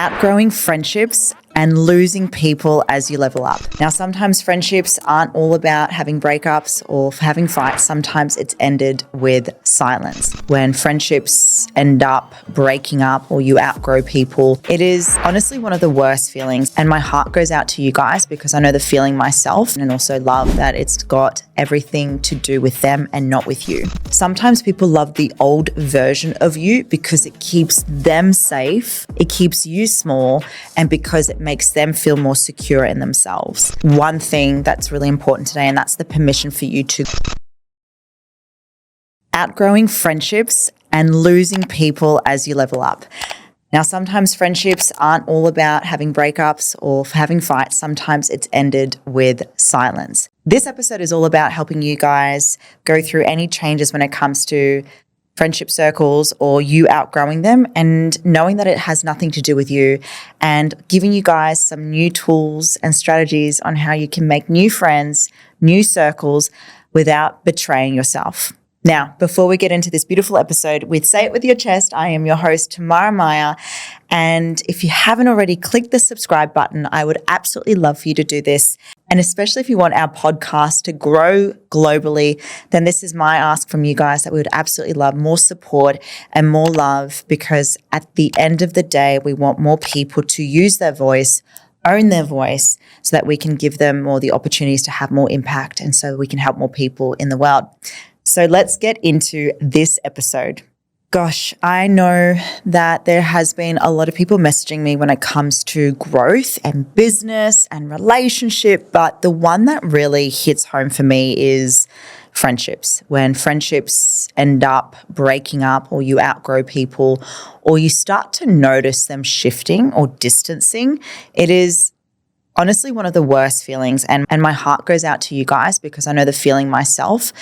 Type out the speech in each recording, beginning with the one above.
Outgrowing friendships and losing people as you level up. Now, sometimes friendships aren't all about having breakups or having fights. Sometimes it's ended with silence. When friendships end up breaking up or you outgrow people, it is honestly one of the worst feelings. And my heart goes out to you guys because I know the feeling myself, and also love that it's got everything to do with them and not with you. Sometimes people love the old version of you because it keeps them safe, it keeps you small, and because it makes them feel more secure in themselves. One thing that's really important today, and that's the permission for you to outgrowing friendships and losing people as you level up. Now, sometimes friendships aren't all about having breakups or having fights. Sometimes it's ended with silence. This episode is all about helping you guys go through any changes when it comes to friendship circles or you outgrowing them, and knowing that it has nothing to do with you, and giving you guys some new tools and strategies on how you can make new friends, new circles without betraying yourself. Now, before we get into this beautiful episode with Say It With Your Chest, I am your host, Tamara Meyer. And if you haven't already, click the subscribe button. I would absolutely love for you to do this. And especially if you want our podcast to grow globally, then this is my ask from you guys, that we would absolutely love more support and more love, because at the end of the day, we want more people to use their voice, own their voice, so that we can give them more the opportunities to have more impact, and so we can help more people in the world. So let's get into this episode. Gosh, I know that there has been a lot of people messaging me when it comes to growth and business and relationship, but the one that really hits home for me is friendships. When friendships end up breaking up or you outgrow people or you start to notice them shifting or distancing, it is honestly one of the worst feelings. And my heart goes out to you guys because I know the feeling myself.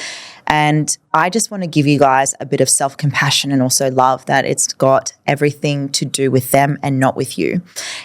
And I just want to give you guys a bit of self-compassion and also love that it's got everything to do with them and not with you.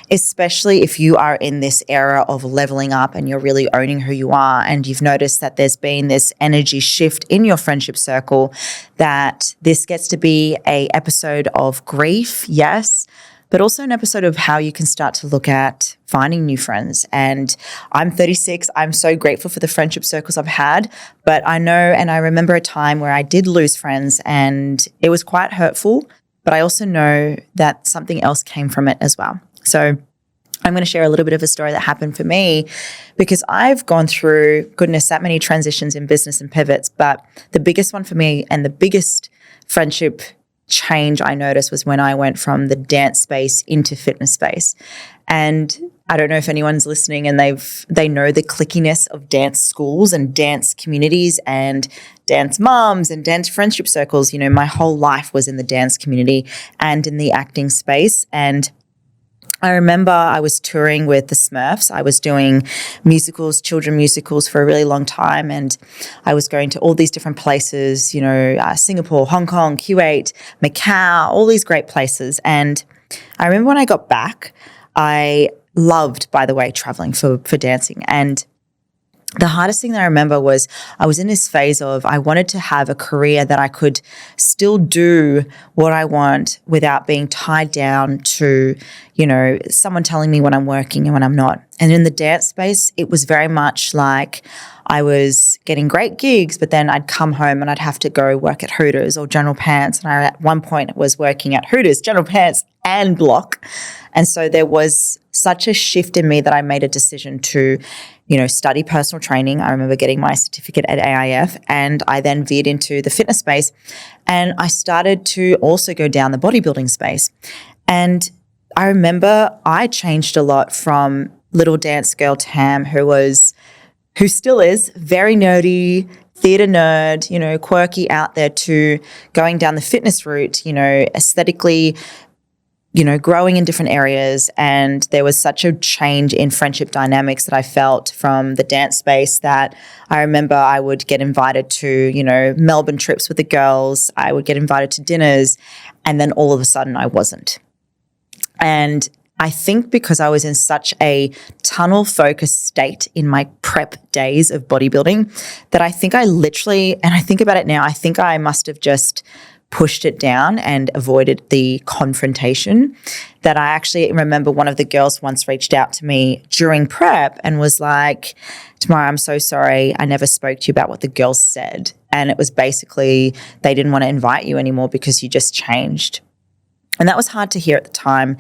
Especially if you are in this era of leveling up and you're really owning who you are, and you've noticed that there's been this energy shift in your friendship circle, that this gets to be an episode of grief, yes, but also an episode of how you can start to look at finding new friends. And I'm 36. I'm so grateful for the friendship circles I've had, but I know, and I remember a time where I did lose friends and it was quite hurtful, but I also know that something else came from it as well. So I'm going to share a little bit of a story that happened for me, because I've gone through, goodness, that many transitions in business and pivots, but the biggest one for me and the biggest friendship change I noticed was when I went from the dance space into fitness space. And I don't know if anyone's listening and they know the clickiness of dance schools and dance communities and dance moms and dance friendship circles. You know, my whole life was in the dance community and in the acting space. And I remember I was touring with the Smurfs. I was doing musicals, children musicals, for a really long time, and I was going to all these different places, you know, Singapore, Hong Kong, Kuwait, Macau, all these great places. And I remember when I got back, I loved, by the way, traveling for dancing. And the hardest thing that I remember was I was in this phase of I wanted to have a career that I could still do what I want without being tied down to, you know, someone telling me when I'm working and when I'm not. And in the dance space, it was very much like I was getting great gigs, but then I'd come home and I'd have to go work at Hooters or General Pants. And I, at one point, was working at Hooters, General Pants, and Block. And so there was such a shift in me that I made a decision to, you know, study personal training. I remember getting my certificate at AIF, and I then veered into the fitness space, and I started to also go down the bodybuilding space. And I remember I changed a lot from little dance girl Tam, who still is very nerdy, theatre nerd, you know, quirky out there, to going down the fitness route, you know, aesthetically, you know, growing in different areas. And there was such a change in friendship dynamics that I felt from the dance space that I remember I would get invited to, you know, Melbourne trips with the girls. I would get invited to dinners, and then all of a sudden I wasn't. And I think because I was in such a tunnel-focused state in my prep days of bodybuilding that I think I literally, and I think about it now, I think I must have just pushed it down and avoided the confrontation, that I actually remember one of the girls once reached out to me during prep and was like, Tamara, I'm so sorry. I never spoke to you about what the girls said. And it was basically they didn't want to invite you anymore because you just changed. And that was hard to hear at the time.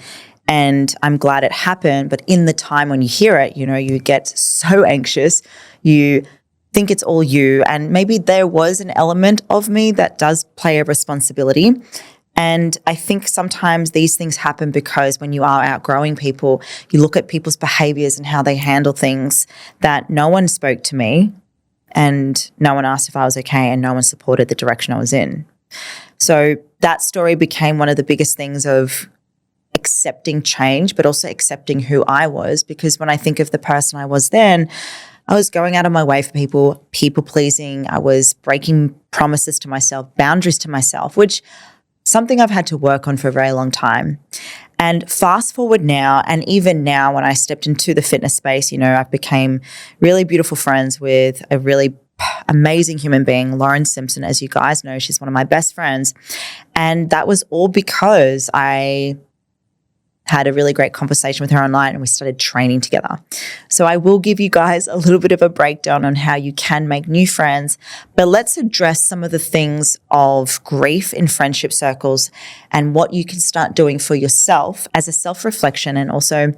And I'm glad it happened. But in the time when you hear it, you get so anxious. You think it's all you. And maybe there was an element of me that does play a responsibility. And I think sometimes these things happen because when you are outgrowing people, you look at people's behaviors and how they handle things, that no one spoke to me and no one asked if I was okay and no one supported the direction I was in. So that story became one of the biggest things of accepting change, but also accepting who I was. Because when I think of the person I was then, I was going out of my way for people pleasing. I was breaking promises to myself, boundaries to myself, which something I've had to work on for a very long time. And fast forward now, and even now when I stepped into the fitness space, I've became really beautiful friends with a really amazing human being, Lauren Simpson. As you guys know, she's one of my best friends. And that was all because I had a really great conversation with her online and we started training together. So I will give you guys a little bit of a breakdown on how you can make new friends, but let's address some of the things of grief in friendship circles and what you can start doing for yourself as a self-reflection and also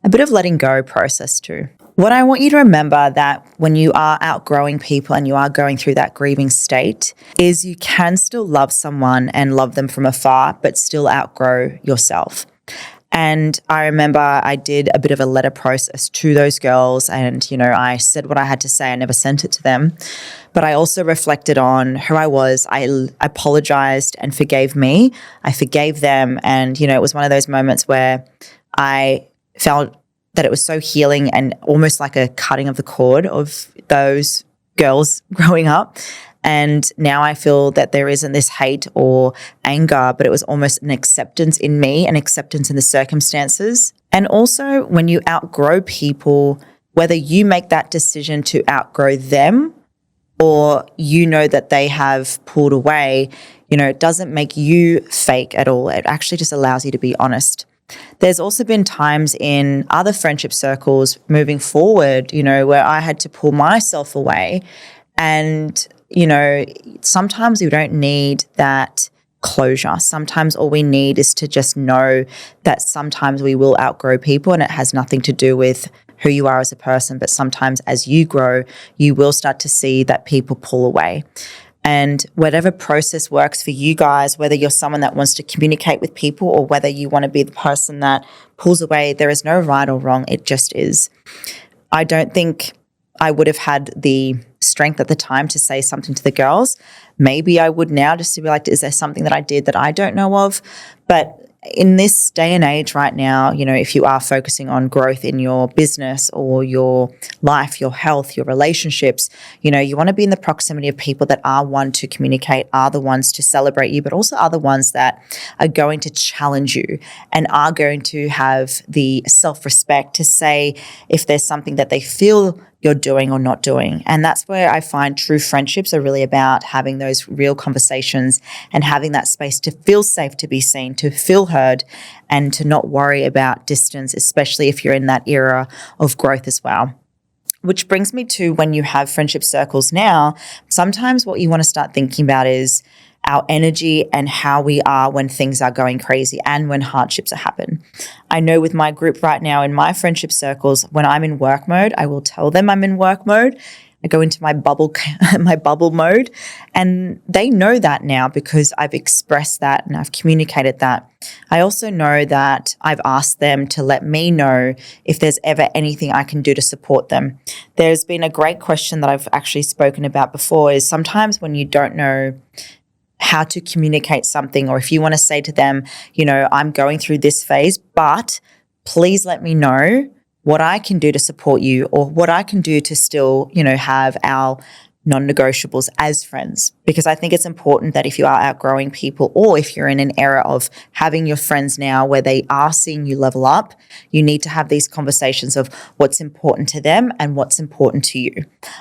a bit of letting go process too. What I want you to remember that when you are outgrowing people and you are going through that grieving state is you can still love someone and love them from afar, but still outgrow yourself. And I remember I did a bit of a letter process to those girls and, I said what I had to say. I never sent it to them. But I also reflected on who I was. I apologized and forgave me. I forgave them. And, it was one of those moments where I felt that it was so healing and almost like a cutting of the cord of those girls growing up. And now I feel that there isn't this hate or anger, but it was almost an acceptance in me, an acceptance in the circumstances. And also when you outgrow people, whether you make that decision to outgrow them or that they have pulled away, it doesn't make you fake at all. It actually just allows you to be honest. There's also been times in other friendship circles moving forward, where I had to pull myself away and sometimes we don't need that closure. Sometimes all we need is to just know that sometimes we will outgrow people and it has nothing to do with who you are as a person. But sometimes as you grow, you will start to see that people pull away. And whatever process works for you guys, whether you're someone that wants to communicate with people or whether you want to be the person that pulls away, there is no right or wrong. It just is. I don't think I would have had the strength at the time to say something to the girls. Maybe I would now, just to be like, is there something that I did that I don't know of? But in this day and age right now, if you are focusing on growth in your business or your life, your health, your relationships, you want to be in the proximity of people that are one to communicate, are the ones to celebrate you, but also are the ones that are going to challenge you and are going to have the self-respect to say if there's something that they feel you're doing or not doing. And that's where I find true friendships are really about having those real conversations and having that space to feel safe, to be seen, to feel heard, and to not worry about distance, especially if you're in that era of growth as well. Which brings me to when you have friendship circles now, sometimes what you want to start thinking about is our energy and how we are when things are going crazy and when hardships happen. I know with my group right now in my friendship circles, when I'm in work mode, I will tell them I'm in work mode. I go into my bubble mode, and they know that now because I've expressed that and I've communicated that. I also know that I've asked them to let me know if there's ever anything I can do to support them. There's been a great question that I've actually spoken about before is sometimes when you don't know how to communicate something, or if you want to say to them, I'm going through this phase, but please let me know what I can do to support you or what I can do to still, have our non-negotiables as friends. Because I think it's important that if you are outgrowing people or if you're in an era of having your friends now where they are seeing you level up, you need to have these conversations of what's important to them and what's important to you.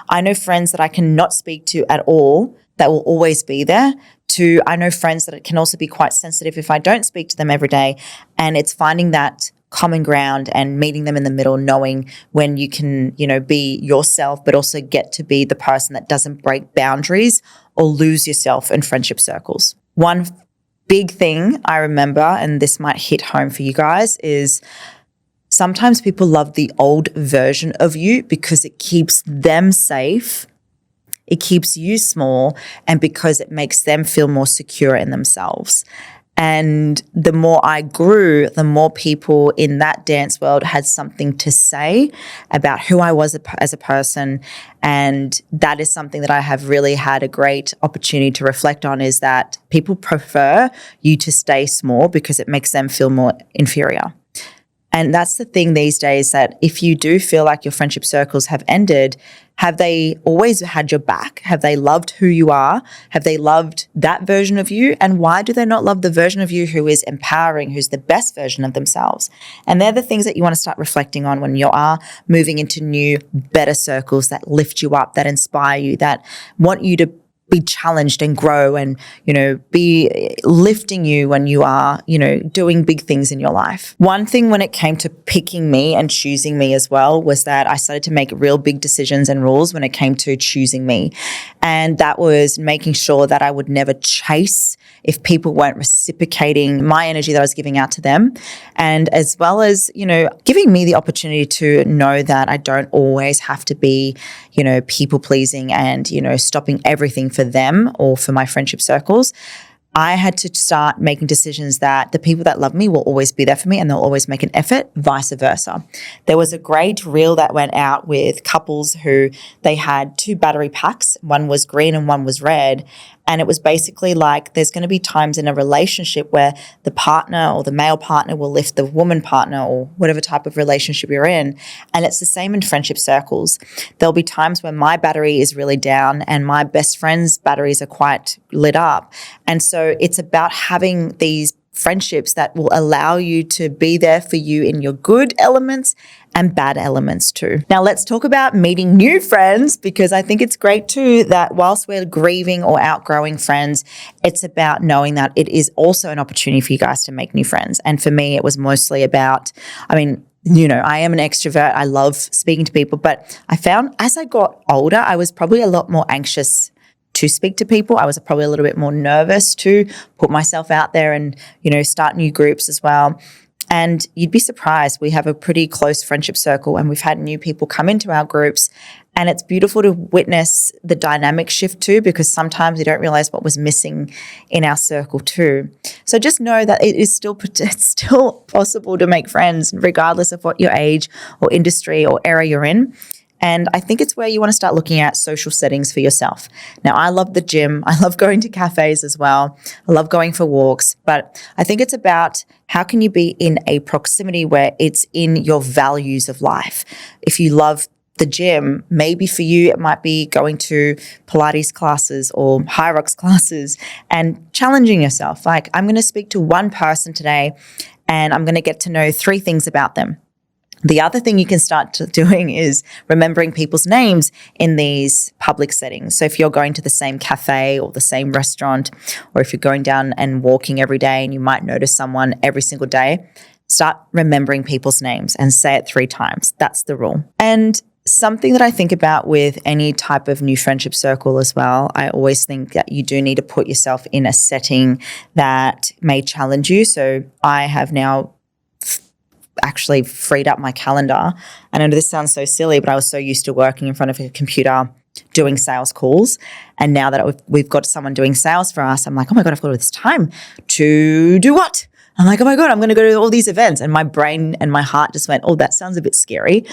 I know friends that I cannot speak to at all that will always be there, to I know friends that can also be quite sensitive if I don't speak to them every day. And it's finding that common ground and meeting them in the middle, knowing when you can, be yourself, but also get to be the person that doesn't break boundaries or lose yourself in friendship circles. One big thing I remember, and this might hit home for you guys, is sometimes people love the old version of you because it keeps them safe, it keeps you small, and because it makes them feel more secure in themselves. And the more I grew, the more people in that dance world had something to say about who I was as a person. And that is something that I have really had a great opportunity to reflect on, is that people prefer you to stay small because it makes them feel more inferior. And that's the thing these days, that if you do feel like your friendship circles have ended, have they always had your back? Have they loved who you are? Have they loved that version of you? And why do they not love the version of you who is empowering, who's the best version of themselves? And they're the things that you want to start reflecting on when you are moving into new, better circles that lift you up, that inspire you, that want you to be challenged and grow and, be lifting you when you are, doing big things in your life. One thing when it came to picking me and choosing me as well was that I started to make real big decisions and rules when it came to choosing me. And that was making sure that I would never chase if people weren't reciprocating my energy that I was giving out to them. And as well as, giving me the opportunity to know that I don't always have to be, people pleasing and, stopping everything for them or for my friendship circles. I had to start making decisions that the people that love me will always be there for me and they'll always make an effort, vice versa. There was a great reel that went out with couples who they had 2 battery packs. One was green and one was red. And it was basically like there's going to be times in a relationship where the partner or the male partner will lift the woman partner or whatever type of relationship you're in. And it's the same in friendship circles. There'll be times when my battery is really down and my best friend's batteries are quite lit up. And so it's about having these friendships that will allow you to be there for you in your good elements and bad elements too. Now let's talk about meeting new friends, because I think it's great too that whilst we're grieving or outgrowing friends, it's about knowing that it is also an opportunity for you guys to make new friends. And for me, it was mostly about, I am an extrovert. I love speaking to people, but I found as I got older, I was probably a lot more anxious to speak to people. I was probably a little bit more nervous to put myself out there and, start new groups as well. And you'd be surprised. We have a pretty close friendship circle and we've had new people come into our groups, and it's beautiful to witness the dynamic shift too, because sometimes you don't realize what was missing in our circle too. So just know that it's still possible to make friends regardless of what your age or industry or era you're in. And I think it's where you want to start looking at social settings for yourself. Now, I love the gym. I love going to cafes as well. I love going for walks. But I think it's about how can you be in a proximity where it's in your values of life. If you love the gym, maybe for you it might be going to Pilates classes or high rocks classes and challenging yourself. Like, I'm going to speak to one person today and I'm going to get to know 3 things about them. The other thing you can start doing is remembering people's names in these public settings. So if you're going to the same cafe or the same restaurant, or if you're going down and walking every day and you might notice someone every single day, start remembering people's names and say it 3 times. That's the rule. And something that I think about with any type of new friendship circle as well, I always think that you do need to put yourself in a setting that may challenge you. So I have now actually freed up my calendar. And I know this sounds so silly, but I was so used to working in front of a computer doing sales calls. And now that we've got someone doing sales for us, I'm like, oh my God, I've got all this time to do what? I'm like, oh my God, I'm going to go to all these events. And my brain and my heart just went, oh, that sounds a bit scary.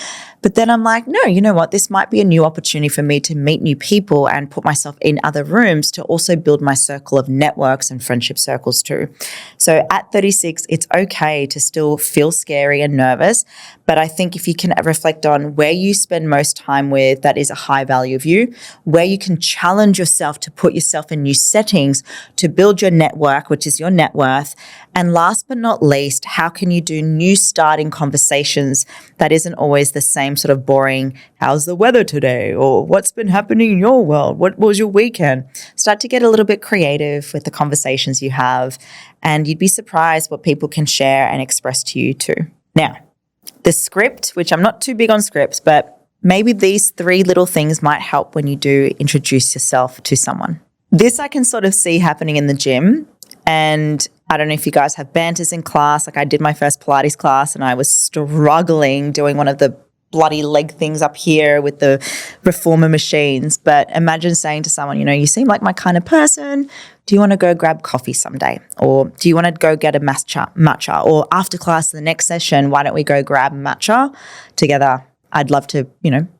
But then I'm like, no, you know what? This might be a new opportunity for me to meet new people and put myself in other rooms to also build my circle of networks and friendship circles too. So at 36, it's okay to still feel scary and nervous, But I think if you can reflect on where you spend most time with that is a high value of you, where you can challenge yourself to put yourself in new settings to build your network, which is your net worth. And last but not least, how can you do new starting conversations that isn't always the same sort of boring, how's the weather today? Or what's been happening in your world? What was your weekend? Start to get a little bit creative with the conversations you have, and you'd be surprised what people can share and express to you too. Now, the script, which I'm not too big on scripts, but maybe these 3 little things might help when you do introduce yourself to someone. This I can sort of see happening in the gym. And I don't know if you guys have banters in class. Like I did my first Pilates class and I was struggling doing one of the bloody leg things up here with the reformer machines. But imagine saying to someone, you seem like my kind of person. Do you want to go grab coffee someday? Or do you want to go get a matcha? Or after class, the next session, why don't we go grab matcha together? I'd love to,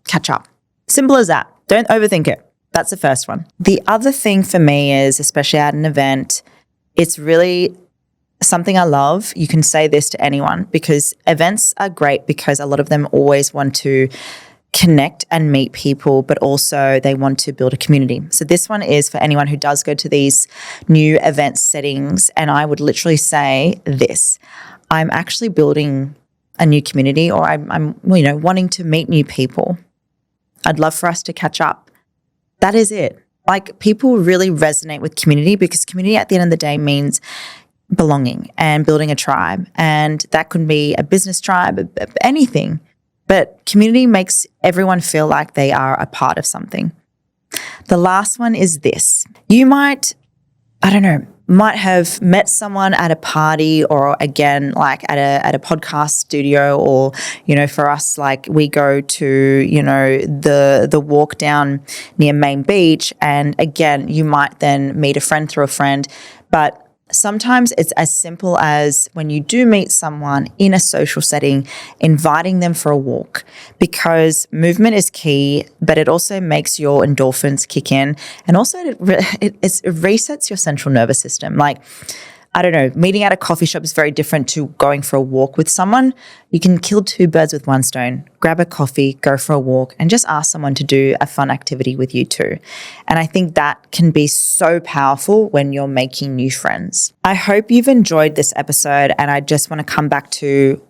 catch up. Simple as that. Don't overthink it. That's the first one. The other thing for me is, especially at an event, it's really something I love. You can say this to anyone because events are great because a lot of them always want to connect and meet people, but also they want to build a community. So this one is for anyone who does go to these new event settings. And I would literally say this: I'm actually building a new community, or I'm wanting to meet new people. I'd love for us to catch up. That is it. Like people really resonate with community because community at the end of the day means belonging and building a tribe. And that could be a business tribe, anything. But community makes everyone feel like they are a part of something. The last one is this. You might have met someone at a party, or again, like at a podcast studio, or, for us, like we go to, the walk down near Main Beach. And again, you might then meet a friend through a friend. But sometimes it's as simple as when you do meet someone in a social setting, inviting them for a walk, because movement is key, but it also makes your endorphins kick in. And also it resets your central nervous system. Like, I don't know, meeting at a coffee shop is very different to going for a walk with someone. You can kill 2 birds with one stone. Grab a coffee, go for a walk, and just ask someone to do a fun activity with you too. And I think that can be so powerful when you're making new friends. I hope you've enjoyed this episode, and I just want to come back to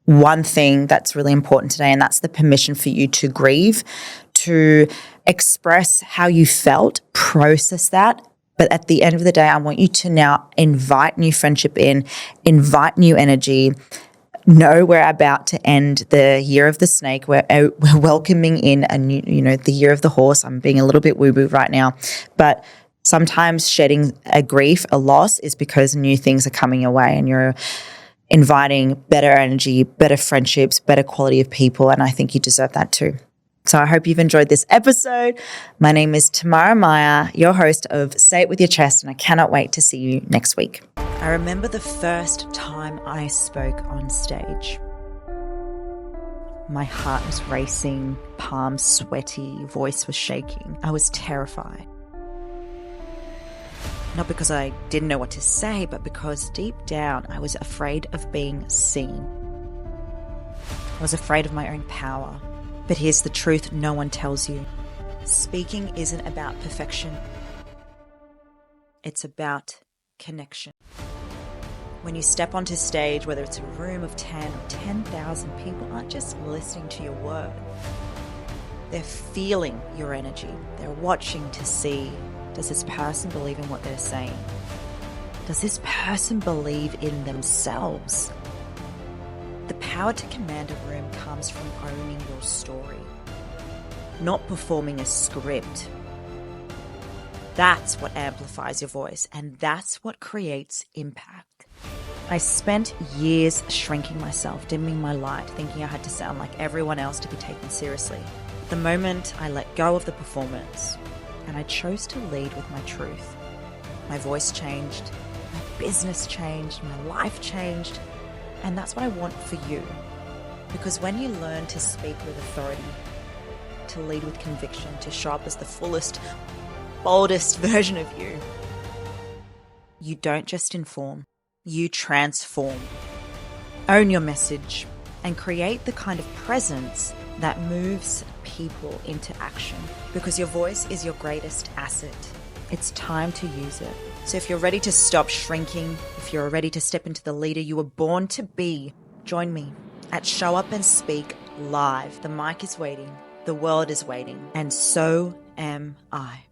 one thing that's really important today, and that's the permission for you to grieve, to express how you felt, process that. But at the end of the day, I want you to now invite new friendship in, invite new energy. Know we're about to end the year of the snake. We're welcoming in a new, the year of the horse. I'm being a little bit woo-woo right now. But sometimes shedding a grief, a loss, is because new things are coming your way and you're inviting better energy, better friendships, better quality of people. And I think you deserve that too. So I hope you've enjoyed this episode. My name is Tamara Meyer, your host of Say It With Your Chest, and I cannot wait to see you next week. I remember the first time I spoke on stage. My heart was racing, palms sweaty, voice was shaking. I was terrified. Not because I didn't know what to say, but because deep down I was afraid of being seen. I was afraid of my own power. But here's the truth no one tells you. Speaking isn't about perfection. It's about connection. When you step onto stage, whether it's a room of 10 or 10,000 people aren't just listening to your word. They're feeling your energy. They're watching to see, does this person believe in what they're saying? Does this person believe in themselves? The power to command a room comes from owning your story, not performing a script. That's what amplifies your voice, and that's what creates impact. I spent years shrinking myself, dimming my light, thinking I had to sound like everyone else to be taken seriously. The moment I let go of the performance and I chose to lead with my truth, my voice changed, my business changed, my life changed. And that's what I want for you. Because when you learn to speak with authority, to lead with conviction, to show up as the fullest, boldest version of you, you don't just inform, you transform. Own your message, and create the kind of presence that moves people into action, because your voice is your greatest asset. It's time to use it. So if you're ready to stop shrinking, if you're ready to step into the leader you were born to be, join me at Show Up and Speak Live. The mic is waiting, the world is waiting, and so am I.